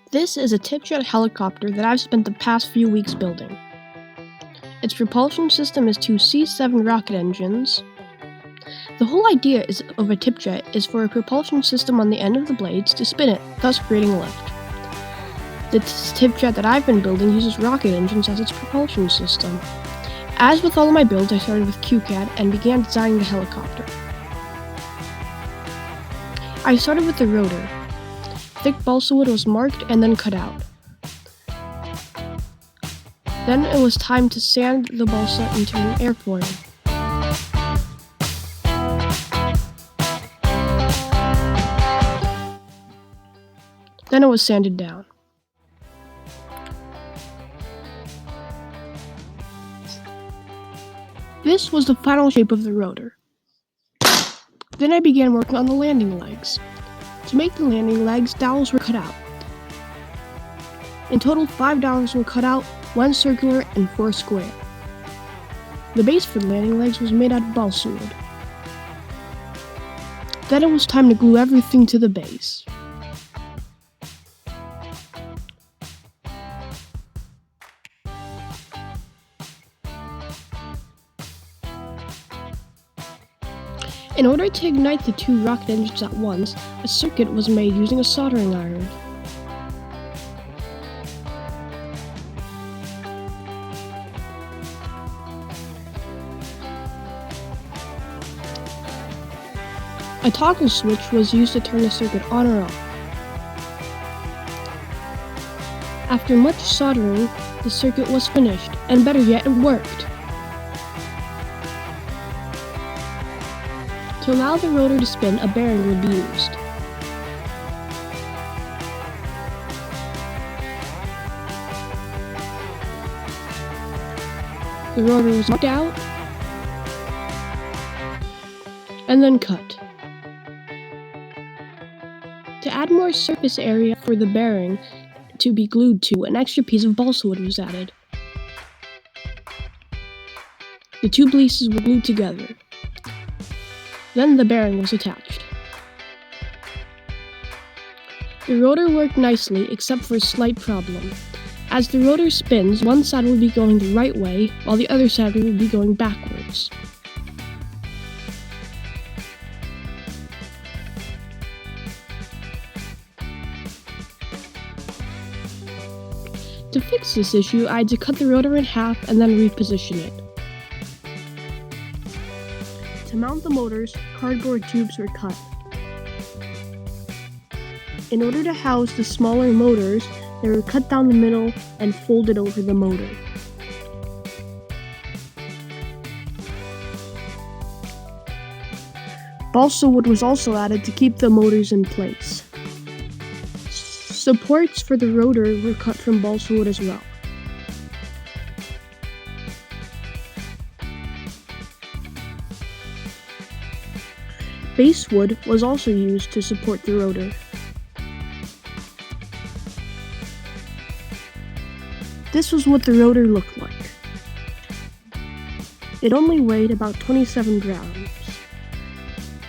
This is a tip-jet helicopter that I've spent the past few weeks building. Its propulsion system is two C-7 rocket engines. The whole idea of a tip-jet is for a propulsion system on the end of the blades to spin it, thus creating lift. This tip-jet that I've been building uses rocket engines as its propulsion system. As with all of my builds, I started with QCAD and began designing the helicopter. I started with the rotor. Thick balsa wood was marked and then cut out. Then it was time to sand the balsa into an airfoil. Then it was sanded down. This was the final shape of the rotor. Then I began working on the landing legs. To make the landing legs, dowels were cut out. In total, 5 dowels were cut out, 1 circular and 4 square. The base for the landing legs was made out of balsa wood. Then it was time to glue everything to the base. In order to ignite the two rocket engines at once, a circuit was made using a soldering iron. A toggle switch was used to turn the circuit on or off. After much soldering, the circuit was finished, and better yet, it worked. To allow the rotor to spin, a bearing would be used. The rotor was marked out and then cut. To add more surface area for the bearing to be glued to, an extra piece of balsa wood was added. The two pieces were glued together. Then the bearing was attached. The rotor worked nicely except for a slight problem. As the rotor spins, one side will be going the right way while the other side will be going backwards. To fix this issue, I had to cut the rotor in half and then reposition it. To mount the motors, cardboard tubes were cut. In order to house the smaller motors, they were cut down the middle and folded over the motor. Balsa wood was also added to keep the motors in place. Supports for the rotor were cut from balsa wood as well. Basswood was also used to support the rotor. This was what the rotor looked like. It only weighed about 27 grams.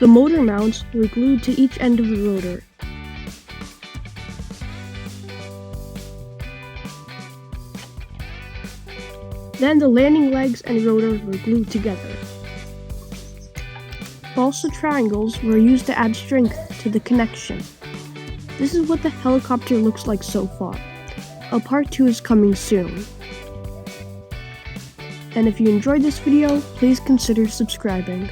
The motor mounts were glued to each end of the rotor. Then the landing legs and rotor were glued together. Balsa triangles were used to add strength to the connection. This is what the helicopter looks like so far. A part 2 is coming soon. And if you enjoyed this video, please consider subscribing.